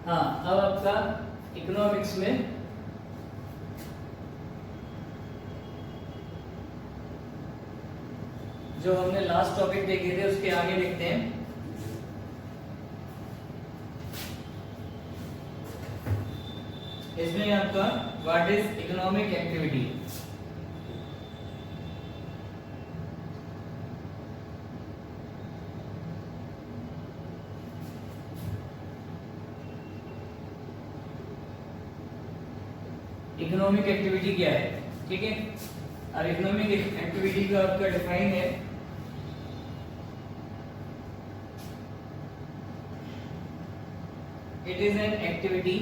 हाँ, अब आपका इकोनॉमिक्स में जो हमने लास्ट टॉपिक देखे थे उसके आगे देखते हैं। इसमें आपका what is economic activity. Economic activity क्या है, ठीक है। अब इकोनॉमिक एक्टिविटी का आपका डिफाइन है, it is an activity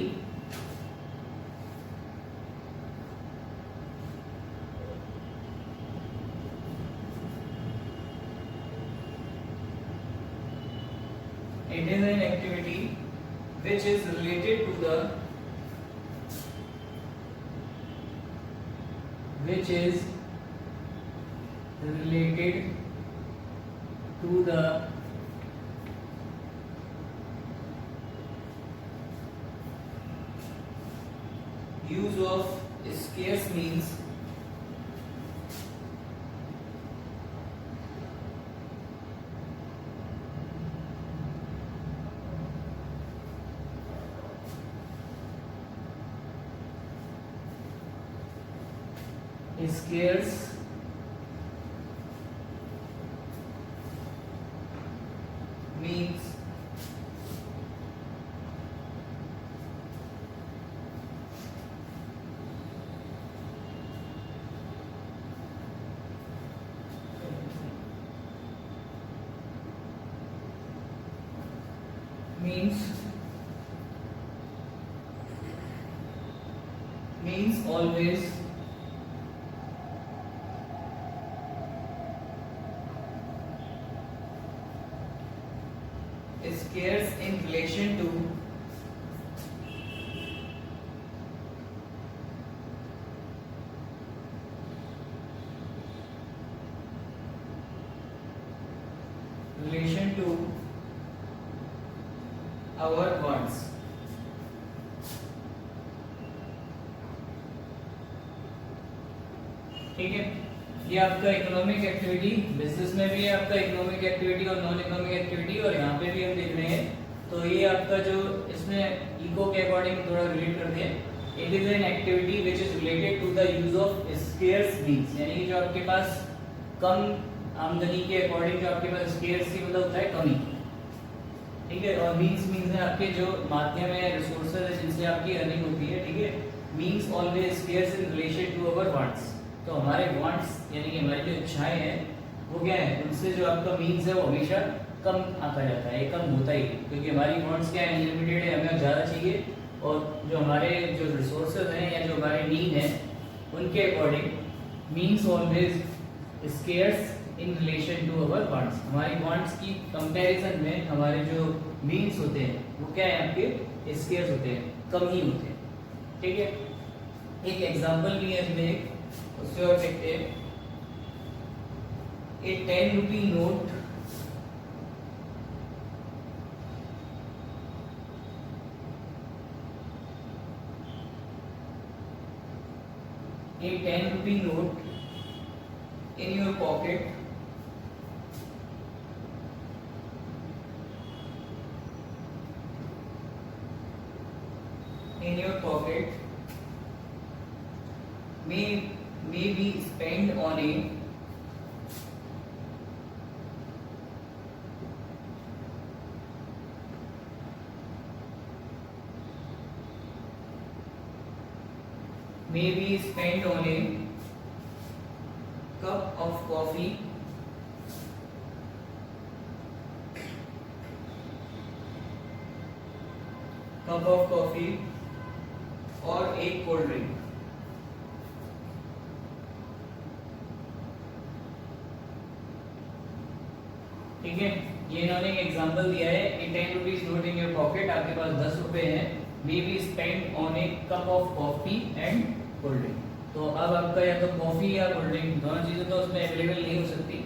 which is related to the use of scarce means scarce means always scarce in relation to our wants। ठीक है, ये आपका इकोनॉमिक एक्टिविटी बिजनेस में भी है, आपका इकोनॉमिक एक्टिविटी और नॉन इकोनॉमिक एक्टिविटी, और यहाँ पे भी हम देख रहे हैं। तो ये आपका जो इसमें इको के अकॉर्डिंग थोड़ा रिलेट करते हैं। It is an activity which is related to the use of scarce means, यानी जो आपके पास कम आमदनी के अकॉर्डिंग जो आपके पास स्केर्स की मतलब होता है कमी, ठीक है। और मींस है आपके जो माध्यम है, रिसोर्सेज है जिनसे आपकी अर्निंग होती है, ठीक है। Means always scarce in relation to our wants. तो हमारे वांट्स यानी कि हमारी जो इच्छाएं हैं वो क्या है, उनसे जो आपका मीन्स है वो हमेशा कम आता जाता है, कम होता ही, क्योंकि हमारी वांट्स क्या है, लिमिटेड है, हमें ज़्यादा चाहिए। और जो हमारे जो रिसोर्सेज हैं या जो हमारे नीड हैं उनके according means always scarce in relation to our wants. हमारी वांट्स की कंपैरिजन में हमारे जो मीन्स होते हैं वो क्या है, आपके स्केर्स होते हैं, कम ही होते हैं, ठीक है। एक एग्जांपल भी है इसमें, उससे और देखते हैं। ए 10 rupee note a 10 rupee note in your pocket may be spent on a cup of coffee और एक कोल्ड ड्रिंक, ठीक है। ये इन्होंने एक एग्जांपल दिया है, ए 10 rupees note in your pocket, आपके पास 10 रुपए हैं, may be spend on A cup of coffee and cold drink. तो अब आपका या तो कॉफी या कोल्ड ड्रिंक दोनों चीजें तो उसमें अवेलेबल नहीं हो सकती,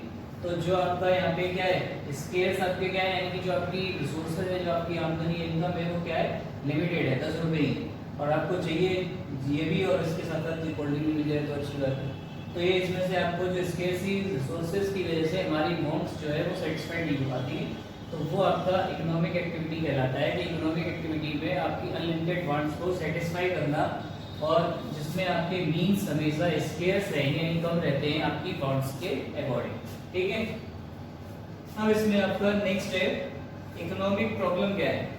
तो जो आपका यहाँ पे क्या है, स्केयर्स आपके क्या है, यानी कि जो आपकी रिसोर्सेज है, जो आपकी आमदनी इनकम है, वो क्या है, लिमिटेड है, 10 रुपये ही, और आपको चाहिए ये भी और इसके साथ साथ कोल्ड ड्रिंक भी मिल जाए तो अच्छी बात है। तो ये इसमें से आपको जो स्केर्सी रिसोर्सेज की वजह से हमारी वांट्स जो है वो सेटिस्फाइड नहीं हो पाती है, तो वो आपका इकोनॉमिक एक्टिविटी कहलाता है कि इकोनॉमिक एक्टिविटी में आपकी अनलिमिटेड वांट्स को सेटिस्फाई करना, और जिसमें आपके मीन्स हमेशा स्केर्स रहेंगे, इनकम रहते हैं आपकी वांट्स के अकॉर्डिंग, ठीक है। अब इसमें आपका नेक्स्ट है इकोनॉमिक प्रॉब्लम क्या है,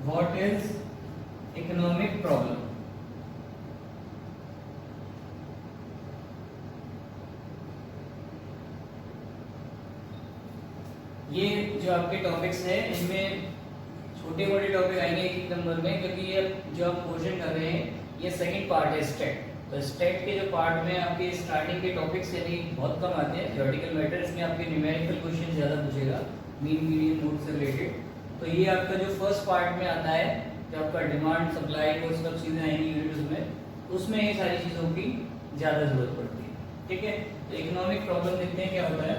व्हाट इज इकोनॉमिक प्रॉब्लम। ये जो आपके टॉपिक्स है इनमें छोटे मोटे टॉपिक आएंगे एक नंबर में, क्योंकि ये जो आप क्वेश्चन कर रहे हैं ये सेकंड पार्ट है स्टेट। तो स्टेट के जो पार्ट में आपके स्टार्टिंग के टॉपिक्स यानी बहुत कम आते हैं, थ्योरेटिकल मैटर, इसमें आपके न्यूमेरिकल क्वेश्चन ज़्यादा पूछेगा मीन मीडियन मोड से रिलेटेड। तो ये आपका जो फर्स्ट पार्ट में आता है, जो आपका डिमांड सप्लाई वो सब चीज़ें आएंगी यूनिट्स में, उसमें ये सारी चीज़ों की ज़्यादा जरूरत पड़ती है, ठीक है। तो इकोनॉमिक प्रॉब्लम देखते हैं क्या होता है।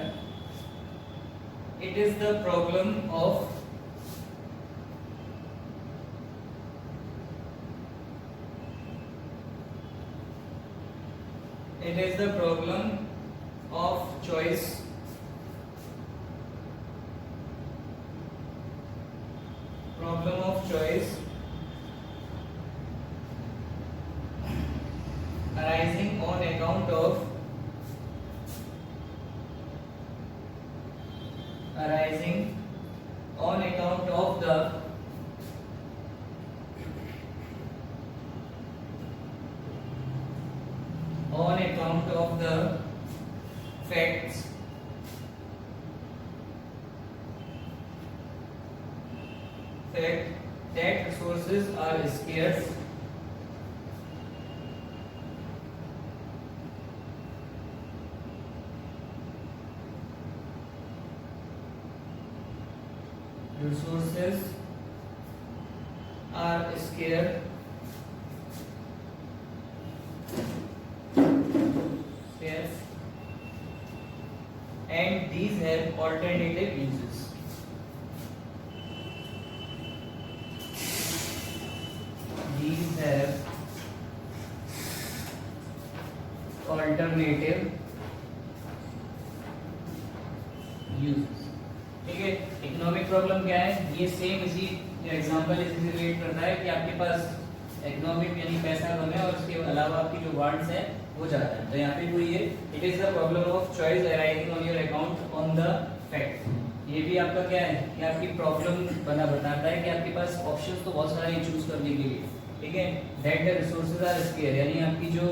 It is the problem of choice arising on account of the facts that resources are scarce and these have alternative uses. These have alternative uses. ठीक है। इकोनॉमिक प्रॉब्लम क्या है, ये सेम इसी एग्जांपल इसी रिलेट करता है कि आपके पास इकोनॉमिक यानी पैसा कम है और उसके अलावा आपकी जो वांट्स है वो ज्यादा है। तो यहाँ पे कोई है, it is the problem of choice arising on your account on the fact. ये भी आपका क्या है कि आपकी प्रॉब्लम बताता है कि आपके पास ऑप्शंस तो बहुत सारे चूज करने के लिए, ठीक है। That the resources are scarce, यानी आपकी जो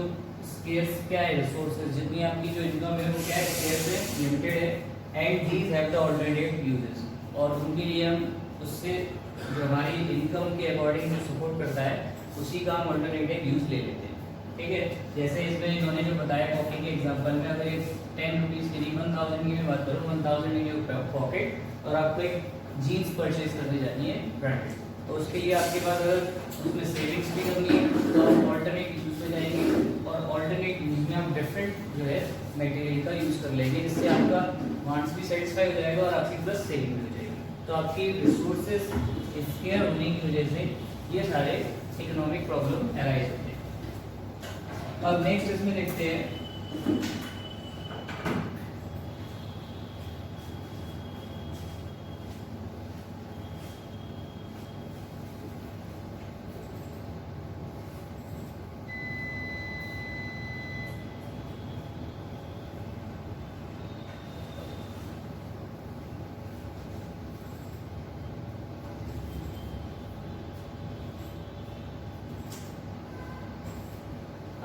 स्केर्स क्या है रिसोर्सेज, जितनी आपकी जो इनकम है वो क्या है स्केर्स है, लिमिटेड है। And these have the alternative uses, और उनके लिए हम उससे जो हमारी इनकम के अकॉर्डिंग जो सपोर्ट करता है उसी का हम ऑल्टरनेटिव यूज ले लेते हैं, ठीक है। जैसे इसमें इन्होंने जो बताया कॉफी के एग्जांपल में, अगर 10 रुपीज़ के लिए 1000 की मैं बात करूँ, 1000 इन योर पॉकेट, और आपको एक जीन्स परचेज करनी जानी है ब्रांडेड, तो उसके लिए आपके पास अगर उसमें सेविंग्स भी करनी है तो आप ऑल्टरनेट यूज पे जाएंगे, और ऑल्टरनेट यूज में आप डिफरेंट जो है मटेरियल का यूज कर लेंगे, जिससे आपका वांट्स भी सेटिस्फाई हो जाएगा और आपकी प्लस सेविंग भी हो जाएगी। तो आपकी रिसोर्सेज स्केयर होने की वजह से ये सारे इकोनॉमिक प्रॉब्लम अराइज होते हैं। अब नेक्स्ट इसमें देखते हैं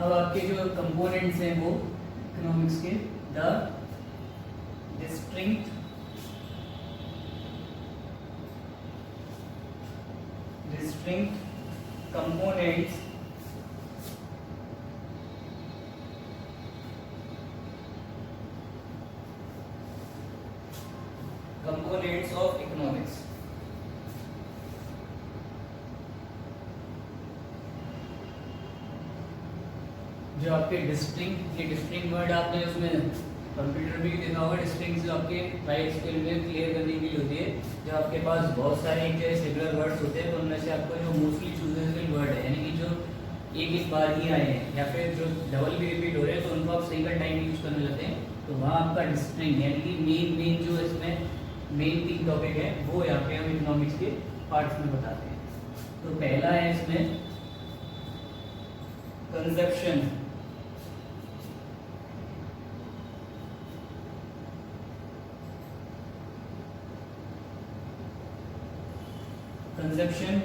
अब आपके जो कंपोनेंट्स हैं वो इकोनॉमिक्स के, the distinct components of economics. जो आपके डिस्टिंग, ये डिस्टिंग वर्ड आपने उसमें कंप्यूटर भी देखा होगा, डिस्टिंग जो आपके राइट स्केल में क्लियर करने के लिए होती है। जो आपके पास बहुत सारे एक जैसे सिमिलर वर्ड्स होते हैं तो उनमें से आपको जो मोस्टली चूजेबल वर्ड है, यानी कि जो एक एक बार ही आए हैं या फिर जो डबल भी रिपीट हो रहे हैं तो उनको आप सिंगल टाइम यूज करने लगते हैं, तो वहाँ आपका डिस्टिंग यानी कि मेन जो इसमें मेन 3 टॉपिक है वो यहाँ पे हम इकोनॉमिक्स के पार्ट्स में बताते हैं। तो पहला है इसमें कंजप्शन।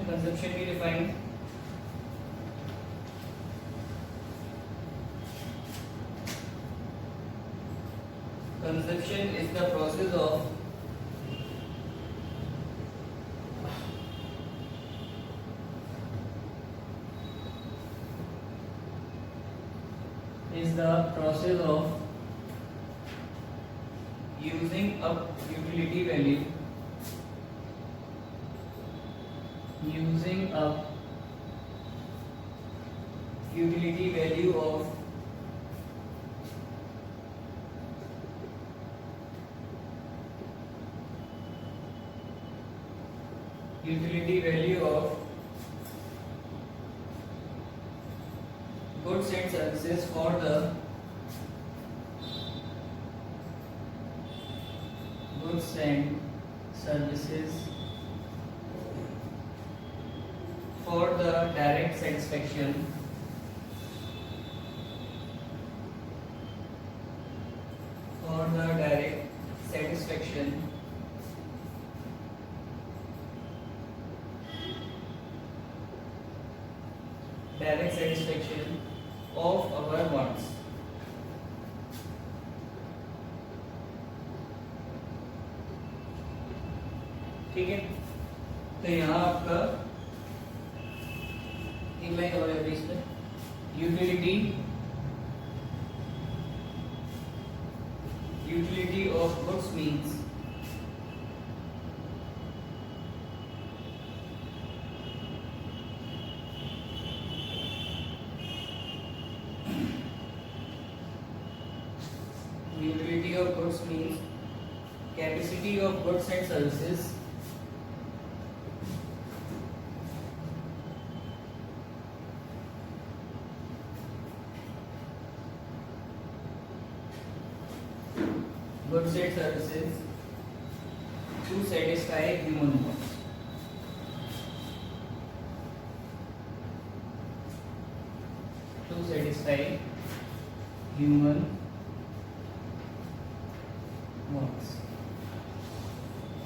कंजप्शन की define consumption is the process of using up utility value of goods and services for the goods and services for the direct satisfaction of our wants। ठीक है, तो यहाँ आपका एक लाइन और है इसमें, utility of goods means capacity of goods and services to satisfy human wants।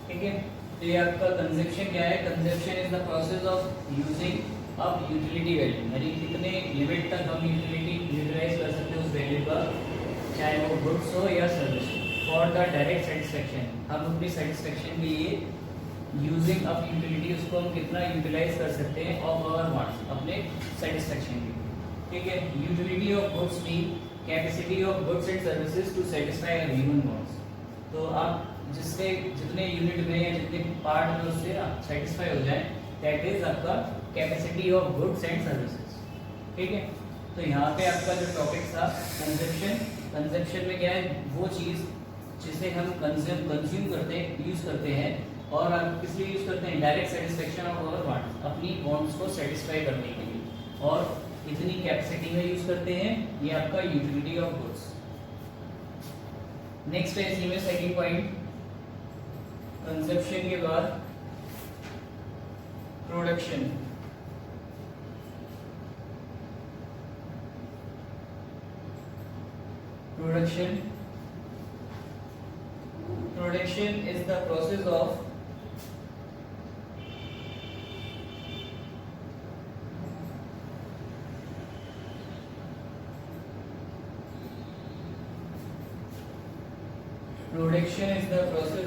ठीक है, तो ये आपका कंजप्शन क्या है? Consumption is the process of using up utility value, यानी कितने लिमिट तक हम यूटिलिटी यूटिलाइज कर सकते हैं उस वैल्यू का, चाहे वो गुड्स हो या service, for the direct satisfaction. हम अपनी सेटिस्फेक्शन के लिए यूजिंग अप यूटिलिटी, उसको हम कितना यूटिलाइज कर सकते हैं ऑफ आवर वांट्स, अपने सेटिस्फेक्शन के लिए। ठीक है, utility of goods mean capacity of goods and services to satisfy human wants. तो आप जिससे जितने यूनिट में या जितने पार्ट में उससे आप सेटिस्फाई हो जाए, दैट इज आपका capacity of goods and services. ठीक है, तो यहाँ पे आपका जो टॉपिक था कंजप्शन, कंजप्शन में क्या है, वो चीज़ जिसे हम कंज्यूम करते हैं, यूज करते हैं, और आप किस लिए यूज करते हैं? Direct satisfaction of our wants, अपनी वांट्स को सेटिस्फाई करने के लिए, और इतनी कैपेसिटी में यूज करते हैं। ये आपका यूटिलिटी ऑफ गुड्स। नेक्स्ट है इसी में सेकंड पॉइंट, कंजप्शन के बाद production. Production is the process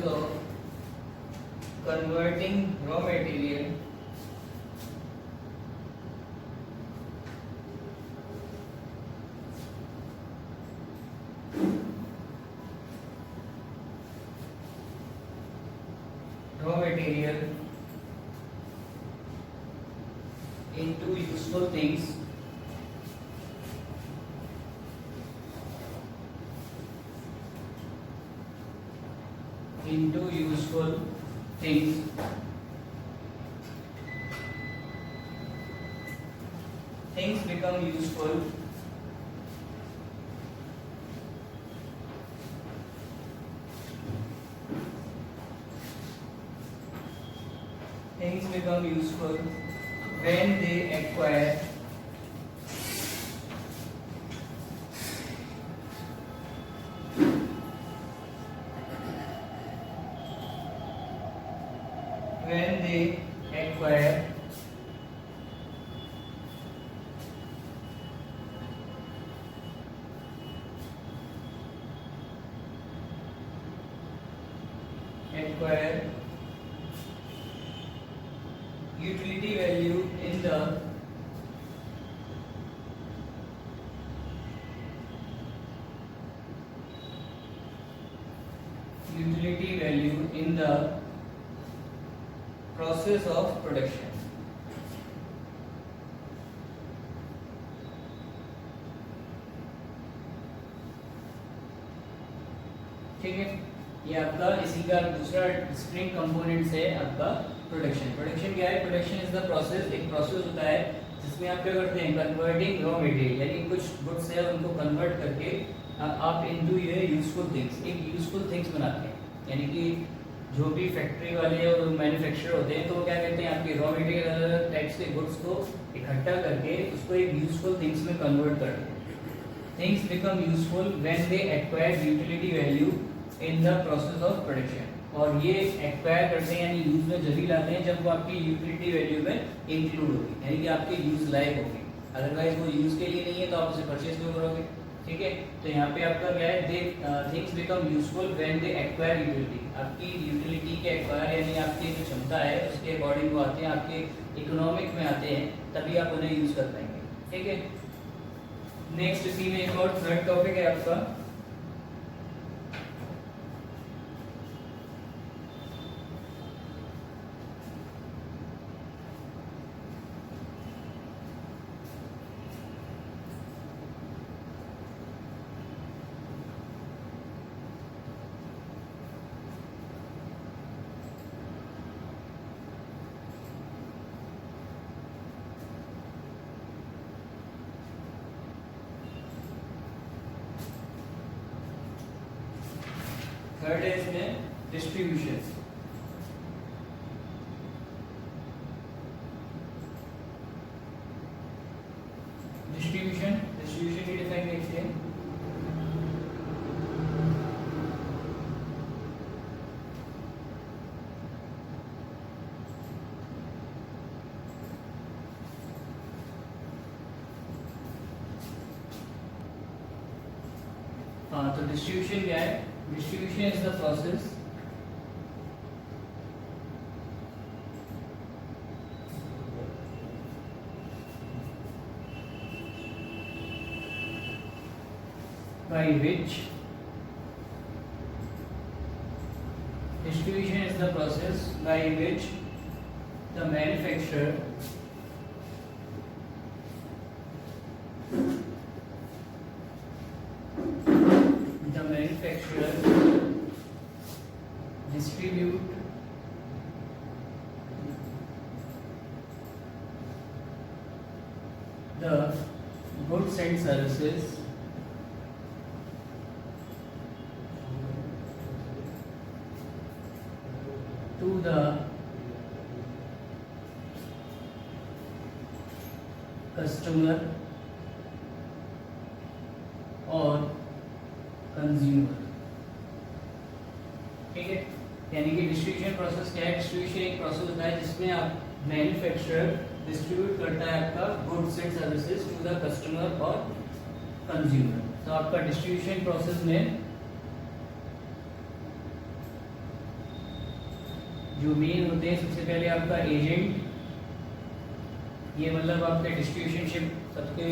of converting raw material into useful things useful things become useful when they acquire utility value in the process of production. ठीक है, ये आपका इसी का दूसरा डिस्क्रीट कंपोनेंट्स है आपका प्रोडक्शन। प्रोडक्शन क्या है? प्रोडक्शन इज द प्रोसेस, एक प्रोसेस होता है जिसमें आप क्या करते हैं, कन्वर्टिंग रॉ मटेरियल, यानी कुछ गुड्स है उनको कन्वर्ट करके आप इनटू ये यूजफुल थिंग्स, एक यूजफुल थिंग्स बनाते हैं। यानी कि जो भी फैक्ट्री वाले और मैन्युफैक्चरर होते हैं तो वो क्या करते हैं, आपके रॉ मटेरियल अलग अलग टाइप्स के गुड्स को इकट्ठा करके उसको एक यूजफुल थिंग्स में कन्वर्ट करते हैं। Things become useful when they acquire utility value in the process of production. और ये एक्वायर करते हैं यानी यूज में जब भी लाते हैं जब वो आपकी यूटिलिटी वैल्यू में इंक्लूड होगी, यानी कि आपके यूज लायक होगी। अदरवाइज वो यूज के लिए नहीं है तो आप उसे परचेज क्यों करोगे? ठीक है, तो यहाँ पे आपका क्या है, दे things become useful when they acquire utility. आपकी यूटिलिटी के एक्वायर यानी आपकी जो क्षमता है उसके अकॉर्डिंग वो आते हैं, आपके इकोनॉमिक में आते हैं, तभी आप उन्हें यूज कर पाएंगे। ठीक है, नेक्स्ट इसी में एक और थर्ड टॉपिक है आपका थर्ड है इसमें डिस्ट्रीब्यूशन। डिस्ट्रीब्यूशन की डिफाइन देखते हैं। हाँ, तो डिस्ट्रीब्यूशन क्या है? Distribution is the process by which the manufacturer distribute the goods and services to the customer और कंज्यूमर। ठीक है, यानी कि डिस्ट्रीब्यूशन प्रोसेस क्या है? डिस्ट्रीब्यूशन एक प्रोसेस होता है जिसमें आप मैन्युफैक्चरर डिस्ट्रीब्यूट करता है आपका goods and services to the customer और कंज्यूमर। तो आपका डिस्ट्रीब्यूशन प्रोसेस में जो मेन होते हैं, सबसे पहले आपका एजेंट, ये मतलब आपका डिस्ट्रीब्यूशनशिप सबके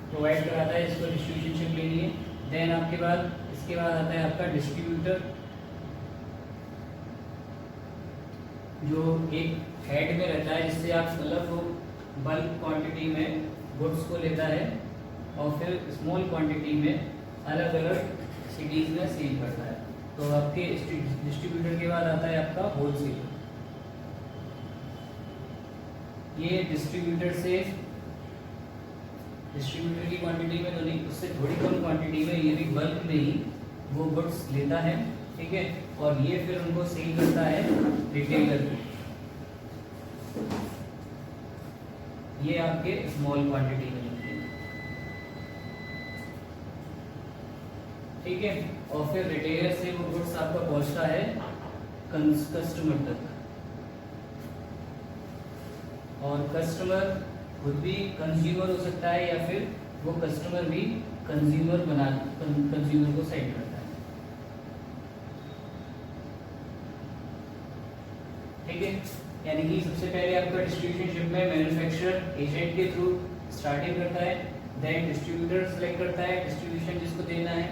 प्रोवाइड कराता है, इसको डिस्ट्रीब्यूशनशिप लेनी है। देन आपके बाद इसके बाद आता है आपका डिस्ट्रीब्यूटर, जो एक हेड में रहता है जिससे आप मतलब वो बल्क क्वांटिटी में गुड्स को लेता है और फिर स्मॉल क्वांटिटी में अलग अलग सिटीज में सेल करता है। तो आपके डिस्ट्रीब्यूटर के बाद आता है आपका होलसेलर। ये डिस्ट्रीब्यूटर की क्वांटिटी में तो नहीं, उससे थोड़ी कम क्वांटिटी में, ये भी बल्क में ही वो गुड्स लेता है, ठीक है, और ये फिर उनको सेल करता है रिटेलर को। ये आपके स्मॉल क्वांटिटी में लेते हैं, ठीक है, और फिर रिटेलर से वो गुड्स आपका पहुंचता है कस्टमर तक, और कस्टमर खुद भी कंज्यूमर हो सकता है या फिर वो कस्टमर भी कंज्यूमर को सेंड करता है, ठीक है। यानी कि सबसे पहले आपका डिस्ट्रीब्यूशन शिप में मैन्युफैक्चरर एजेंट के थ्रू स्टार्टिंग करता है, देन डिस्ट्रीब्यूटर सेलेक्ट करता है डिस्ट्रीब्यूशन जिसको देना है,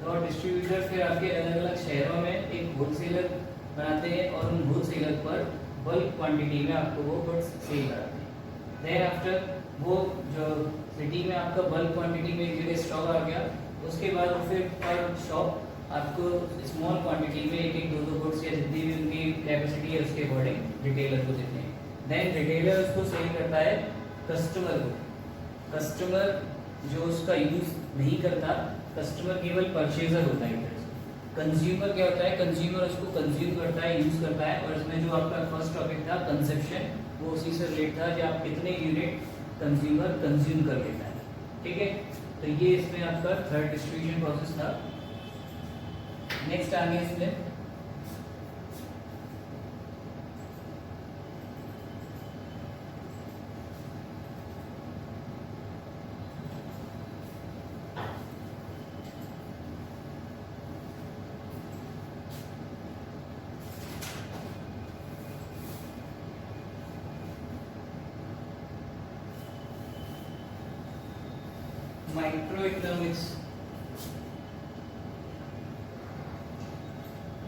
और डिस्ट्रीब्यूटर फिर आपके अलग अलग शहरों में एक होलसेलर बनाते हैं और उन होलसेलर पर बल्क क्वांटिटी में आपको वो गुड्स सेल कराते हैं। देन आफ्टर वो जो सिटी में आपका बल्क क्वांटिटी में एक जगह स्टॉक आ गया, उसके बाद फिर पर शॉप आपको स्मॉल क्वांटिटी में एक एक दो गुड्स या जितनी भी उनकी कैपेसिटी है उसके अकॉर्डिंग रिटेलर को देते हैं। देन रिटेलर उसको सेल करता है कस्टमर को। कस्टमर जो उसका यूज नहीं करता, कस्टमर केवल परचेजर होता है। कंज्यूमर क्या होता है, कंज्यूमर उसको कंज्यूम करता है, यूज करता है। और इसमें जो आपका फर्स्ट टॉपिक था कंजप्शन, वो उसी से रिलेटेड था कि आप कितने यूनिट कंज्यूमर कंज्यूम कर लेता है, ठीक है। तो ये इसमें आपका थर्ड डिस्ट्रीब्यूशन प्रोसेस था। नेक्स्ट आ गया इसमें माइक्रोइकोनॉमिक्स।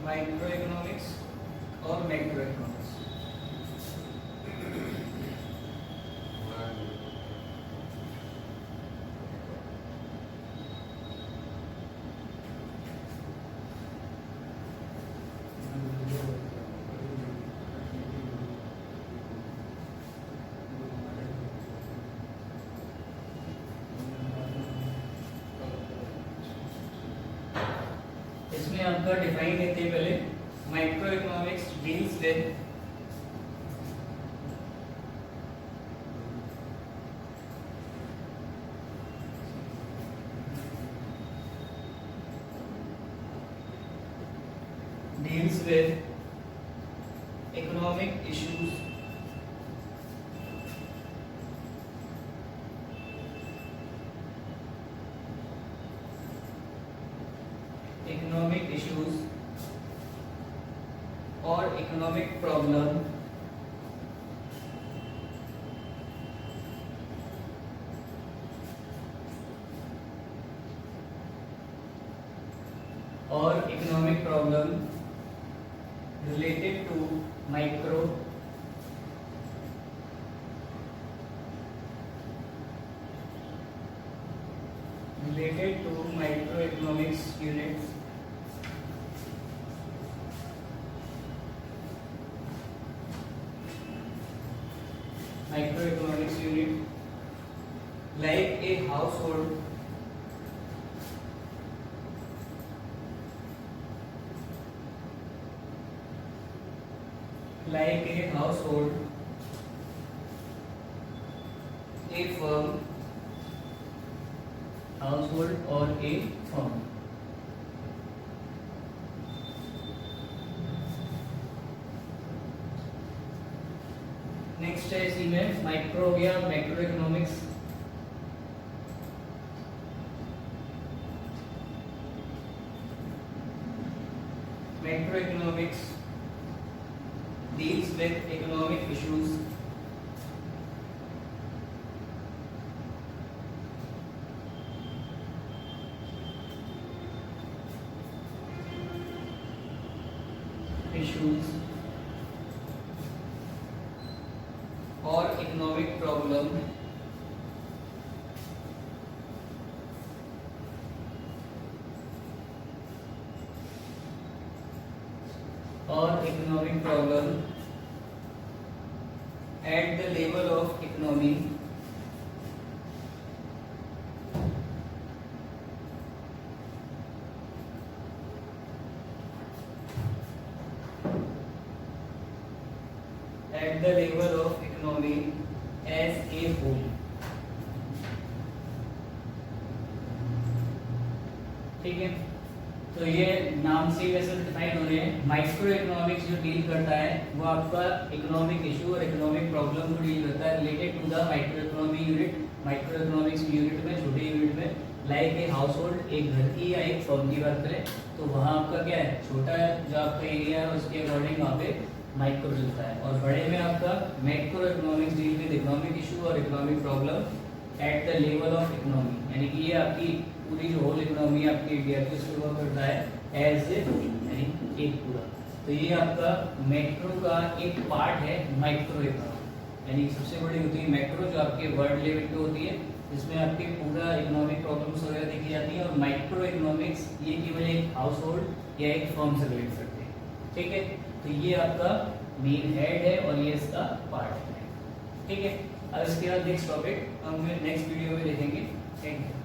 माइक्रोइकोनॉमिक्स और मैक्रोइकोनॉमिक्स। इसमें आपका डिफाइन देते हैं पहले, microeconomics deals with economic issues or economic problem related to microeconomics units like a household a firm or a firm। Next है इसी में माइक्रो या macroeconomics. Macroeconomics deals with economic issues or economic problem economic problem at the level of economy at the level of economy as a whole. ठीक है, तो ये नाम से वैसे डिफाइन हो रहे हैं। माइक्रो इकोनॉमिक्स जो डील करता है वो आपका इकोनॉमिक इशू और इकोनॉमिक प्रॉब्लम को डील करता है related to the micro economy unit. Micro economics unit में, छोटे यूनिट में, लाइक ए हाउस होल्ड, एक घर की या एक फर्म की बात करें तो वहाँ आपका क्या है, छोटा जो आपका एरिया है उसके अकॉर्डिंग वहाँ पे माइक्रो चलता है, और बड़े में आपका macroeconomics deal with economic issue और economic problem at the level of economy, यानी कि ये आपकी पूरी जो होल इकोनॉमी आपकी इंडिया की उसके ऊपर करता है एज ए, यानी एक पूरा। तो ये आपका मैक्रो का एक पार्ट है माइक्रो इकोनॉमी, यानी सबसे बड़ी होती है मैक्रो जो आपके वर्ल्ड लेवल पे होती है, जिसमें आपके पूरा इकोनॉमिक प्रॉब्लम्स वगैरह देखी जाती है, और माइक्रो इकोनॉमिक्स ये केवल एक हाउस होल्ड या एक फर्म से रिलेट करते हैं। ठीक है, तो ये आपका मेन हेड है और ये इसका पार्ट है। ठीक है, अब इसके बाद नेक्स्ट टॉपिक हम नेक्स्ट वीडियो में देखेंगे। Thank you.